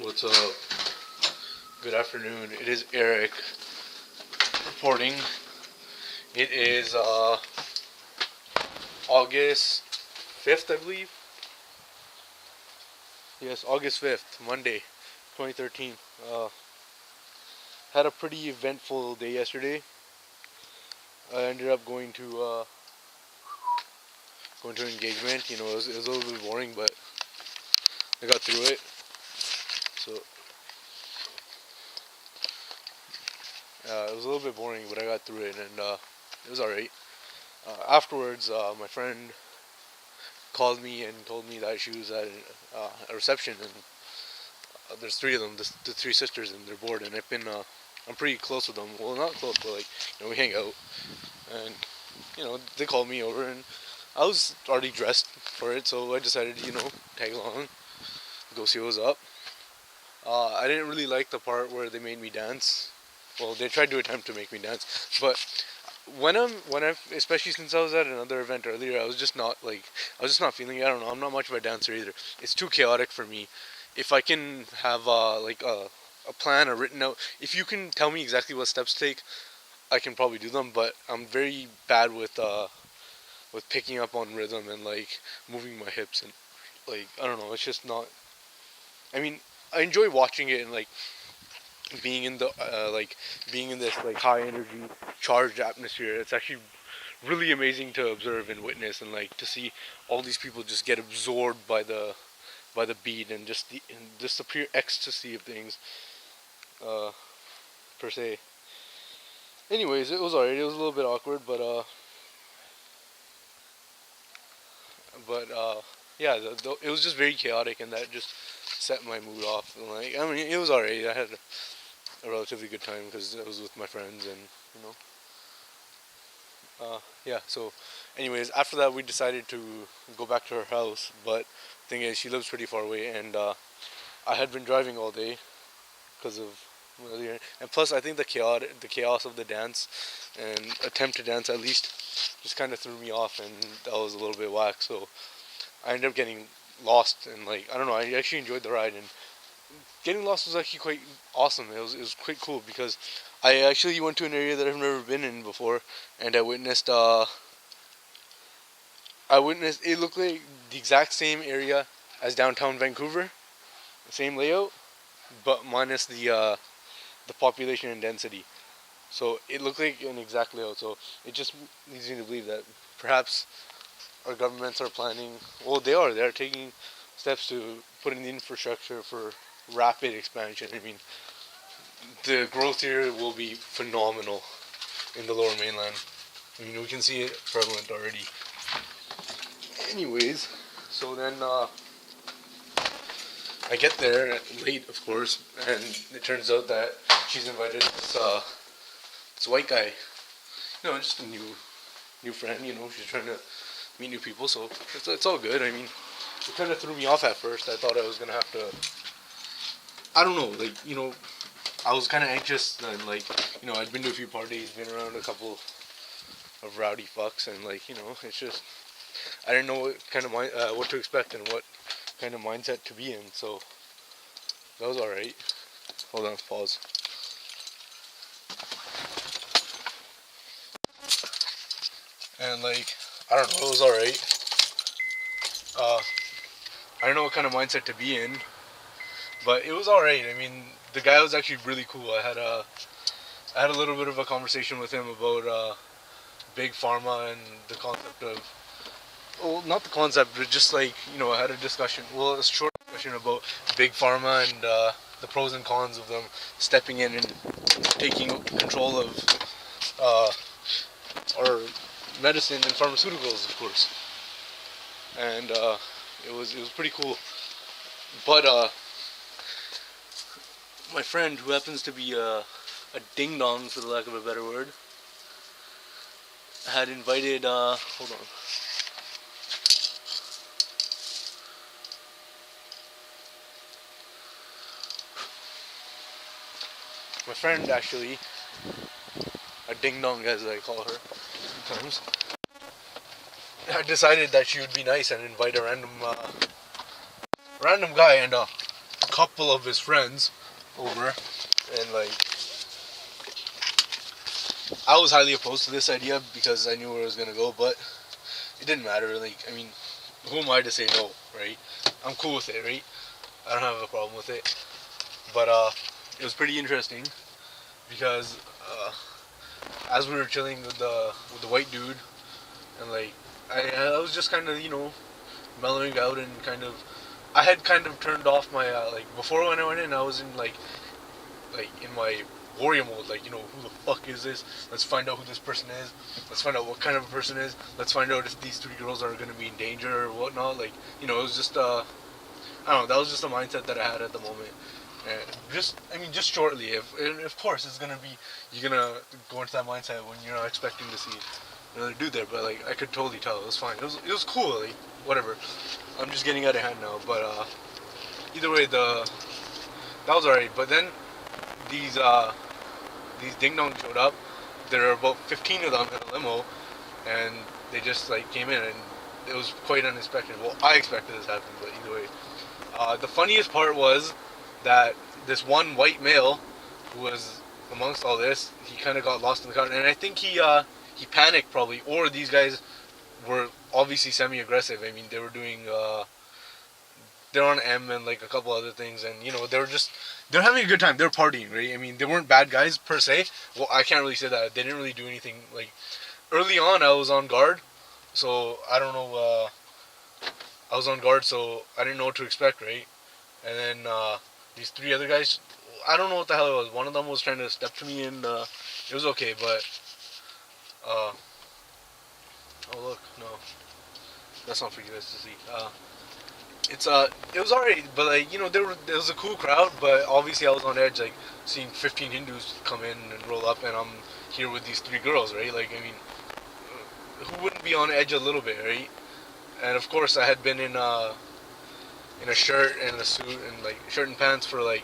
What's up? Good afternoon. It is Eric reporting. It is August 5th, I believe. Yes, August 5th, Monday, 2013. Had a pretty eventful day yesterday. I ended up going to an engagement. It was a little bit boring, but I got through it. So it was a little bit boring, but I got through it, and it was alright. Afterwards, my friend called me and told me that she was at a reception, and there's three of them, the three sisters, and they're bored, and I'm pretty close with them. Well, not close, but we hang out, and they called me over, and I was already dressed for it, so I decided to tag along, go see what was up. I didn't really like the part where they made me dance. Well, they tried to attempt to make me dance, but when I especially since I was at another event earlier, I was just not feeling it. I don't know. I'm not much of a dancer either. It's too chaotic for me. If I can have a plan or written out, if you can tell me exactly what steps to take, I can probably do them. But I'm very bad with picking up on rhythm and moving my hips, and I don't know. It's just not. I mean, I enjoy watching it and being in the being in this high energy charged atmosphere. It's actually really amazing to observe and witness, and to see all these people just get absorbed by the beat, and just the pure ecstasy of things, per se. Anyways, it was alright. It was a little bit awkward, but yeah, it was just very chaotic, and that just set my mood off. And I mean, it was alright. I had a relatively good time because I was with my friends, and yeah. So, anyways, after that, we decided to go back to her house. But the thing is, she lives pretty far away, and I had been driving all day because of earlier, and plus, I think the chaos of the dance and attempt to dance at least just kind of threw me off, and that was a little bit whack. So I ended up getting lost, and I don't know. I actually enjoyed the ride, and getting lost was actually quite awesome. It was quite cool because I actually went to an area that I've never been in before, and I witnessed it looked like the exact same area as downtown Vancouver, the same layout, but minus the population and density. So it looked like an exact layout. So it just leads me to believe that perhaps our governments are planning. Well, they are. They are taking steps to put in the infrastructure for rapid expansion. I mean, the growth here will be phenomenal in the Lower Mainland. I mean, we can see it prevalent already. Anyways, so then I get there late, of course, and it turns out that she's invited this white guy. Just a new friend. She's trying to meet new people, so it's all good. I mean, it kind of threw me off at first. I thought I was gonna have to. I don't know, I was kind of anxious, and I'd been to a few parties, been around a couple of rowdy fucks, and it's just I didn't know what to expect and what kind of mindset to be in. So that was all right. Hold on, pause. And I don't know, it was all right. I don't know what kind of mindset to be in, but it was all right. I mean, the guy was actually really cool. I had a little bit of a conversation with him about big pharma and the concept of, well, not the concept, but just I had a discussion, well, a short discussion about big pharma and the pros and cons of them stepping in and taking control of our medicine and pharmaceuticals, of course. And it was pretty cool. But my friend, who happens to be a ding dong, for the lack of a better word, had invited. Hold on. My friend, actually, a ding dong as I call her sometimes, had decided that she would be nice and invite a random guy, and couple of his friends over, and like I was highly opposed to this idea because I knew where it was gonna go, but it didn't matter. Like, I mean, who am I to say no, right? I'm cool with it, right? I don't have a problem with it. But it was pretty interesting because as we were chilling with the white dude, and like I was just kind of mellowing out and I had kind of turned off my like before when I went in I was in like in my warrior mode, like, who the fuck is this? Let's find out who this person is. Let's find out what kind of a person is. Let's find out if these three girls are gonna be in danger or whatnot. Like, it was just I don't know. That was just a mindset that I had at the moment. And just shortly, if and of course it's gonna be, you're gonna go into that mindset when you're not expecting to see another dude there. But like, I could totally tell it was fine. It was cool. Like, whatever. I'm just getting out of hand now. But either way, that was alright. But then these ding dongs showed up. There were about 15 of them in a limo, and they just like came in, and it was quite unexpected. Well, I expected this to happen, but either way, the funniest part was that this one white male who was amongst all this, he kind of got lost in the crowd, and I think he panicked probably, or these guys were obviously semi-aggressive. I mean, they were doing they're on M and like a couple other things, and they're having a good time. They're partying, right? I mean, they weren't bad guys per se. Well, I can't really say that. They didn't really do anything. Like, early on, I was on guard, so I don't know. I was on guard, so I didn't know what to expect, right? And then these three other guys, I don't know what the hell it was. One of them was trying to step to me, and it was okay, but oh look, no, that's not for you guys to see. It was alright, but like, there was a cool crowd, but obviously I was on edge, like seeing 15 Hindus come in and roll up, and I'm here with these three girls, right? Like, I mean, who wouldn't be on edge a little bit, right? And of course, I had been in a shirt and a suit and like shirt and pants for like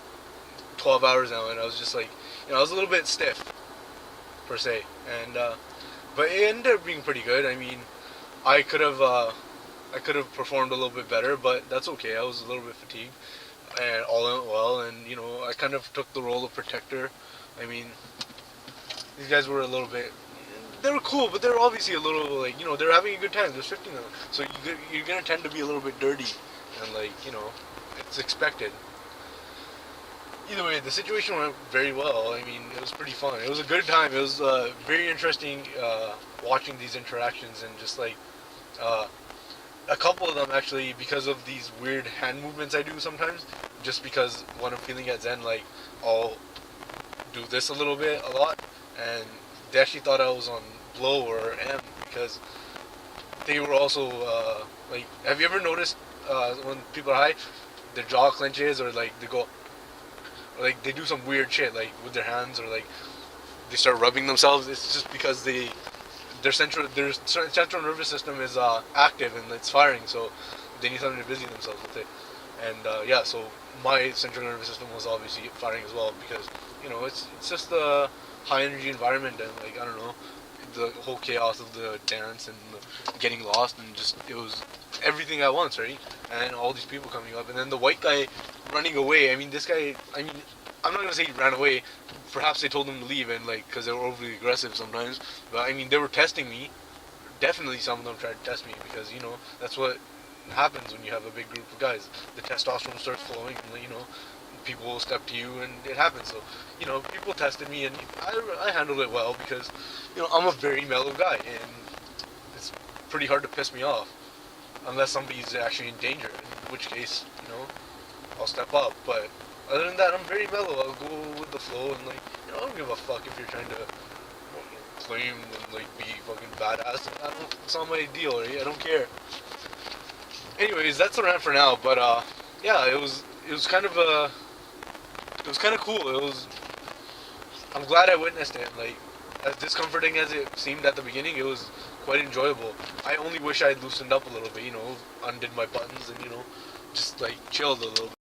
12 hours now, and I was just like, I was a little bit stiff per se, and but it ended up being pretty good. I mean, I could have performed a little bit better, but that's okay. I was a little bit fatigued, and all went well. And I kind of took the role of protector. I mean, these guys were a little bit. They were cool, but they were obviously a little like they're having a good time. There's 15 of them, so you're gonna tend to be a little bit dirty, and like it's expected. Either way, the situation went very well. I mean, it was pretty fun. It was a good time. It was very interesting watching these interactions and just like. A couple of them actually, because of these weird hand movements I do sometimes, just because when I'm feeling at Zen, like, I'll do this a little bit, a lot, and they actually thought I was on blow or M, because they were also, like, have you ever noticed when people are high, their jaw clenches, or like, they go, or like, they do some weird shit, like, with their hands, or like, they start rubbing themselves? It's just because their central nervous system is active and it's firing, so they need something to busy themselves with it. And yeah, so my central nervous system was obviously firing as well, because it's just a high energy environment, and like, I don't know, the whole chaos of the dance and getting lost, and just it was everything at once, right? And all these people coming up, and then the white guy running away. I mean, this guy. I mean, I'm not gonna say he ran away. Perhaps they told him to leave, and like, because they were overly aggressive sometimes. But I mean, they were testing me. Definitely, some of them tried to test me, because that's what happens when you have a big group of guys. The testosterone starts flowing, and people will step to you, and it happens. So people tested me, and I handled it well, because I'm a very mellow guy, and it's pretty hard to piss me off unless somebody's actually in danger. In which case, I'll step up. But other than that, I'm very mellow. I'll go with the flow, and like, I don't give a fuck if you're trying to claim and like be fucking badass. It's not my deal, right? I don't care. Anyways, that's the rant for now. But yeah, it was kind of cool. I'm glad I witnessed it. Like, as discomforting as it seemed at the beginning, it was quite enjoyable. I only wish I'd loosened up a little bit, undid my buttons, and just like chilled a little bit.